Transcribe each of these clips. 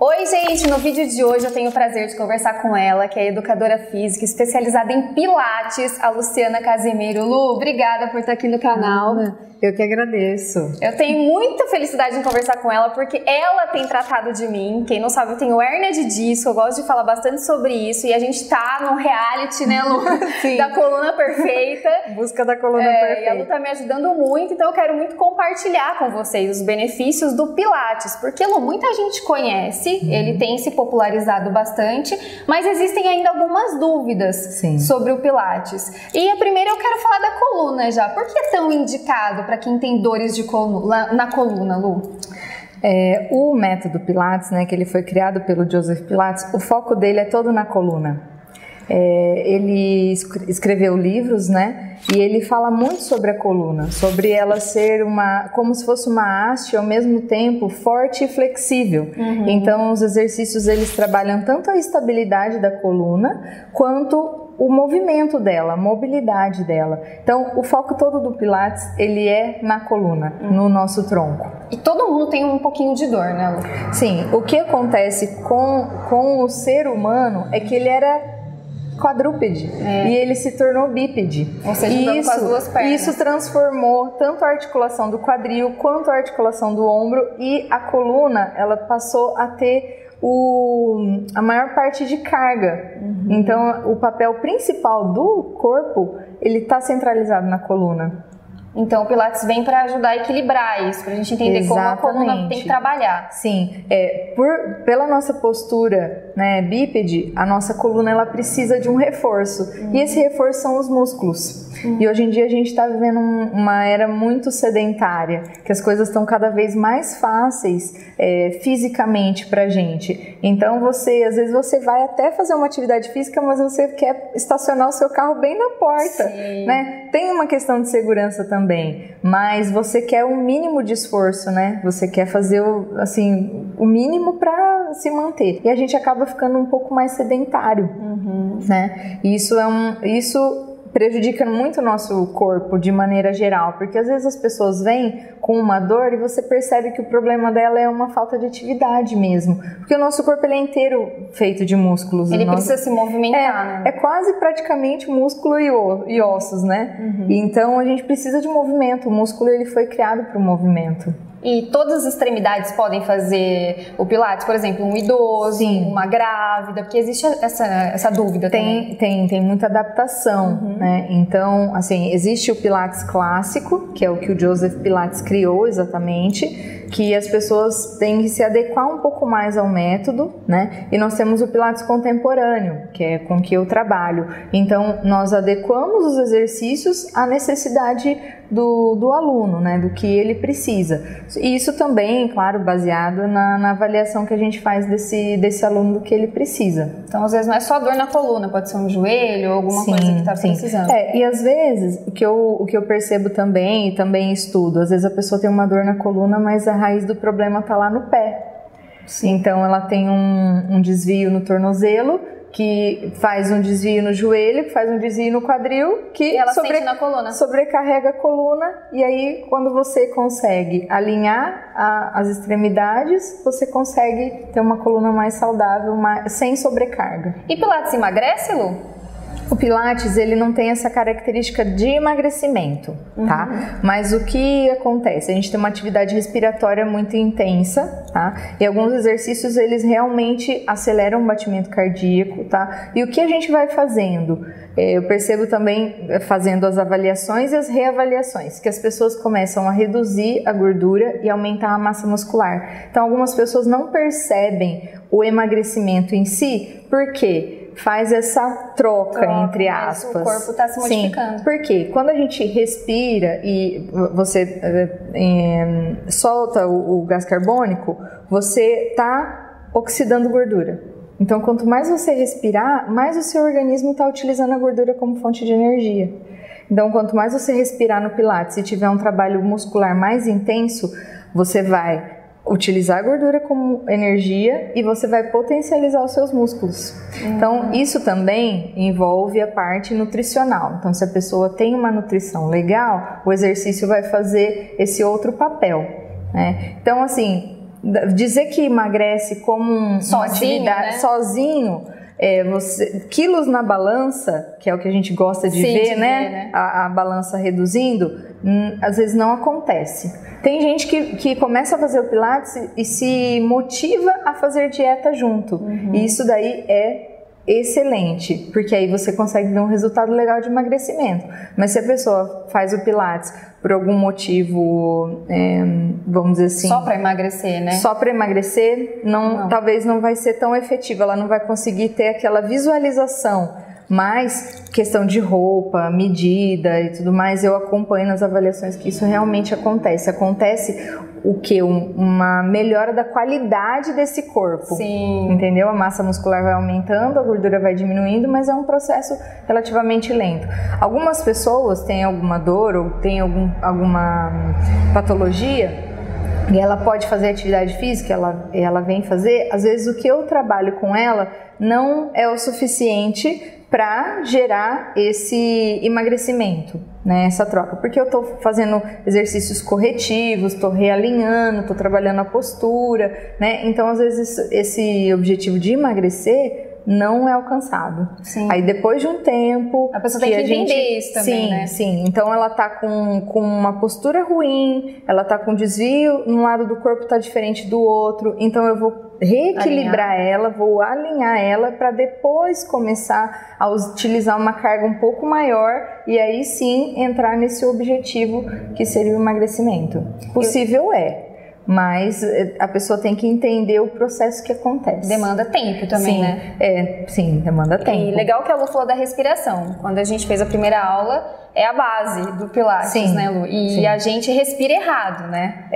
Oi, gente! No vídeo de hoje eu tenho o prazer de conversar com ela, que é educadora física, especializada em Pilates, a Luciana Casimiro. Lu, obrigada por estar aqui no canal. Eu que agradeço. Eu tenho muita felicidade em conversar com ela, porque ela tem tratado de mim. Quem não sabe, eu tenho hérnia de disco, eu gosto de falar bastante sobre isso. E a gente tá num reality, né, Lu? Sim. Da coluna perfeita. Busca da coluna perfeita. E a Lu tá me ajudando muito, então eu quero muito compartilhar com vocês os benefícios do Pilates. Porque, Lu, muita gente conhece, ele tem se popularizado bastante, mas existem ainda algumas dúvidas sobre o Pilates. E a primeira eu quero falar da coluna já. Por que é tão indicado para quem tem dores de coluna, na coluna, Lu? O método Pilates, né, que ele foi criado pelo Joseph Pilates, o foco dele é todo na coluna. Ele escreveu livros, né, e ele fala muito sobre a coluna, sobre ela ser como se fosse uma haste, ao mesmo tempo forte e flexível. Então os exercícios eles trabalham tanto a estabilidade da coluna quanto o movimento dela, a mobilidade dela. Então, o foco todo do Pilates, ele é na coluna, no nosso tronco. E todo mundo tem um pouquinho de dor, né, Lu? Sim, o que acontece com o ser humano é que ele era quadrúpede e ele se tornou bípede. Ou seja, com as duas pernas. Isso transformou tanto a articulação do quadril quanto a articulação do ombro, e a coluna, ela passou a ter a maior parte de carga. Então, o papel principal do corpo, ele está centralizado na coluna. Então, o Pilates vem para ajudar a equilibrar isso, para a gente entender como a coluna tem que trabalhar. Sim, pela nossa postura, né, bípede, a nossa coluna ela precisa de um reforço. E esse reforço são os músculos. E hoje em dia a gente está vivendo uma era muito sedentária, que as coisas estão cada vez mais fáceis fisicamente pra gente. Então às vezes você vai até fazer uma atividade física, mas você quer estacionar o seu carro bem na porta, né? Tem uma questão de segurança também, mas você quer um mínimo de esforço, né? Você quer fazer o mínimo para se manter. E a gente acaba ficando um pouco mais sedentário, né? E isso prejudica muito o nosso corpo de maneira geral, porque às vezes as pessoas vêm com uma dor e você percebe que o problema dela é uma falta de atividade mesmo, porque o nosso corpo ele é inteiro feito de músculos. Ele precisa se movimentar, né? É quase praticamente músculo e ossos, né? Então a gente precisa de movimento, o músculo ele foi criado para o movimento. E todas as extremidades podem fazer o Pilates, por exemplo, um idoso, uma grávida, porque existe essa dúvida também. Tem muita adaptação, né? Então, assim, existe o Pilates clássico, que é o que o Joseph Pilates criou exatamente, que as pessoas têm que se adequar um pouco mais ao método, né? E nós temos o Pilates contemporâneo, que é com que eu trabalho. Então, nós adequamos os exercícios à necessidade do aluno, né? Do que ele precisa. E isso também, claro, baseado na avaliação que a gente faz desse aluno do que ele precisa. Então, às vezes não é só dor na coluna, pode ser um joelho ou alguma coisa que está precisando. E às vezes, o que eu percebo também, e também estudo, às vezes a pessoa tem uma dor na coluna, mas a raiz do problema está lá no pé. Então, ela tem um desvio no tornozelo, que faz um desvio no joelho, que faz um desvio no quadril, que ela sente na coluna. Sobrecarrega a coluna, e aí quando você consegue alinhar as extremidades, você consegue ter uma coluna mais saudável, sem sobrecarga. E Pilates emagrece, Lu? O Pilates, ele não tem essa característica de emagrecimento, tá? Mas o que acontece? A gente tem uma atividade respiratória muito intensa, tá? E alguns exercícios, eles realmente aceleram o batimento cardíaco, tá? E o que a gente vai fazendo? Eu percebo também, fazendo as avaliações e as reavaliações, que as pessoas começam a reduzir a gordura e aumentar a massa muscular. Então, algumas pessoas não percebem o emagrecimento em si, por quê? Faz essa troca entre aspas. O corpo está se modificando. Sim, porque quando a gente respira e você solta o gás carbônico, você está oxidando gordura. Então, quanto mais você respirar, mais o seu organismo está utilizando a gordura como fonte de energia. Então, quanto mais você respirar no Pilates e tiver um trabalho muscular mais intenso, você vai utilizar a gordura como energia e você vai potencializar os seus músculos. Então, isso também envolve a parte nutricional. Então, se a pessoa tem uma nutrição legal, o exercício vai fazer esse outro papel, né? Então, assim, dizer que emagrece como uma atividade, né? Sozinho, quilos na balança, que é o que a gente gosta de ver, né? A balança reduzindo, às vezes não acontece. Tem gente que começa a fazer o Pilates e se motiva a fazer dieta junto. E isso daí é excelente, porque aí você consegue ver um resultado legal de emagrecimento. Mas se a pessoa faz o Pilates por algum motivo, vamos dizer assim... Só para emagrecer, né? Só para emagrecer, talvez não vai ser tão efetivo, ela não vai conseguir ter aquela visualização. Mas questão de roupa, medida e tudo mais, eu acompanho nas avaliações que isso realmente acontece. Acontece o quê? Uma melhora da qualidade desse corpo. Sim. Entendeu? A massa muscular vai aumentando, a gordura vai diminuindo, mas é um processo relativamente lento. Algumas pessoas têm alguma dor ou têm alguma patologia e ela pode fazer atividade física, ela vem fazer, às vezes o que eu trabalho com ela não é o suficiente para gerar esse emagrecimento, né, essa troca, porque eu estou fazendo exercícios corretivos, estou realinhando, estou trabalhando a postura, né, então às vezes esse objetivo de emagrecer não é alcançado. Sim. Aí depois de um tempo... A pessoa tem que entender isso também, né? Sim. Então ela tá com uma postura ruim, ela tá com desvio, um lado do corpo tá diferente do outro, então eu vou reequilibrar ela, vou alinhar ela para depois começar a utilizar uma carga um pouco maior e aí sim entrar nesse objetivo que seria o emagrecimento. Possível mas a pessoa tem que entender o processo que acontece. Demanda tempo também, sim, né? Sim, demanda tempo. E legal que a Lu falou da respiração. Quando a gente fez a primeira aula, é a base do Pilates, né, Lu? E a gente respira errado, né?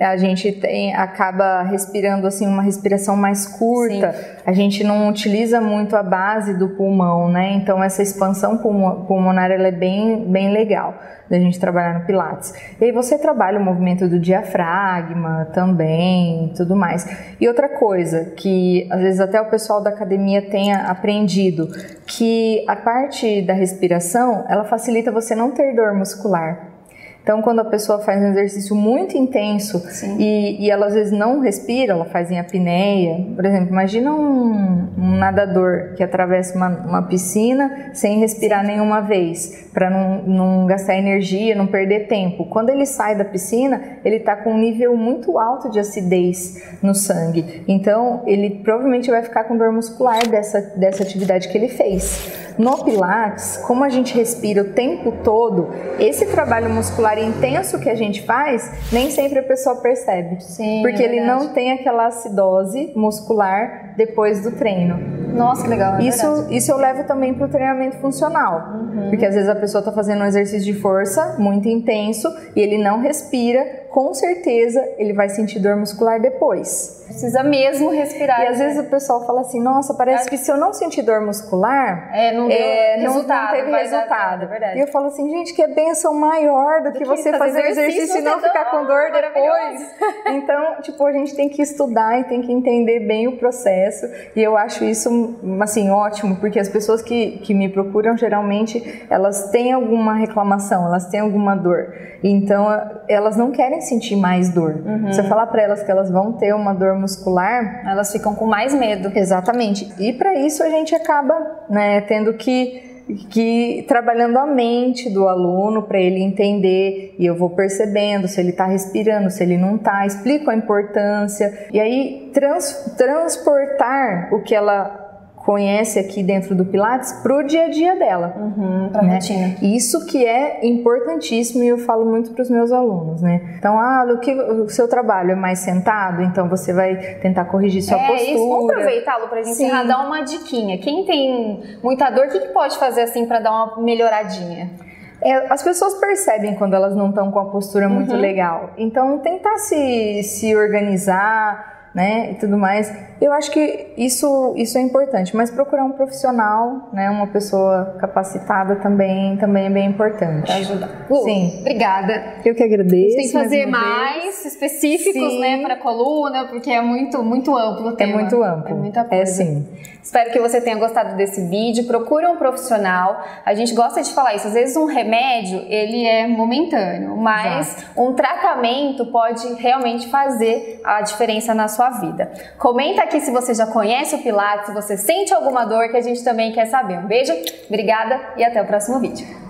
A gente acaba respirando assim uma respiração mais curta. Sim. A gente não utiliza muito a base do pulmão, né? Então essa expansão pulmonar ela é bem legal da gente trabalhar no Pilates. E aí você trabalha o movimento do diafragma também, tudo mais. E outra coisa que às vezes até o pessoal da academia tenha aprendido, que a parte da respiração, ela facilita você não ter dor muscular. Então, quando a pessoa faz um exercício muito intenso e ela às vezes não respira, ela faz em apneia. Por exemplo, imagina um nadador que atravessa uma piscina sem respirar nenhuma vez, para não gastar energia, não perder tempo. Quando ele sai da piscina, ele está com um nível muito alto de acidez no sangue. Então, ele provavelmente vai ficar com dor muscular dessa atividade que ele fez. No Pilates, como a gente respira o tempo todo, esse trabalho muscular intenso que a gente faz, nem sempre a pessoa percebe. Sim, porque ele não tem aquela acidose muscular depois do treino. Nossa, que legal. Isso eu levo também para o treinamento funcional. Porque às vezes a pessoa está fazendo um exercício de força muito intenso e ele não respira, com certeza ele vai sentir dor muscular depois. Precisa mesmo respirar. E às vezes o pessoal fala assim, nossa, parece que se eu não sentir dor muscular, não teve resultado. É verdade. E eu falo assim, gente, que é bênção maior do que você fazer exercício e não ficar com dor depois. Então, tipo, a gente tem que estudar e tem que entender bem o processo. E eu acho isso, assim, ótimo, porque as pessoas que me procuram, geralmente, elas têm alguma reclamação, elas têm alguma dor. Então, elas não querem sentir mais dor. Se eu falar pra elas que elas vão ter uma dor muscular, elas ficam com mais medo. Exatamente. E para isso a gente acaba, né, tendo que trabalhando a mente do aluno para ele entender, e eu vou percebendo se ele está respirando, se ele não está, explico a importância e aí transportar o que ela conhece aqui dentro do Pilates pro dia a dia dela, pra rotina. Isso que é importantíssimo e eu falo muito para os meus alunos, né? Então, o seu trabalho é mais sentado, então você vai tentar corrigir sua postura. Isso, vamos aproveitá-lo pra gente encerrar, dar uma diquinha. Quem tem muita dor, o que pode fazer assim para dar uma melhoradinha? As pessoas percebem quando elas não estão com a postura muito legal. Então, tentar se organizar, né, e tudo mais. Eu acho que isso é importante, mas procurar um profissional, né, uma pessoa capacitada também é bem importante. Pra ajudar. Lu, sim. Obrigada. Eu que agradeço. Tem que fazer mais específicos, né, para a coluna, porque é muito amplo o tema. É muito amplo. É muita coisa. É sim. Espero que você tenha gostado desse vídeo. Procure um profissional. A gente gosta de falar isso. Às vezes um remédio, ele é momentâneo, mas um tratamento pode realmente fazer a diferença na sua vida. Comenta aqui se você já conhece o Pilates, se você sente alguma dor, que a gente também quer saber. Um beijo, obrigada e até o próximo vídeo.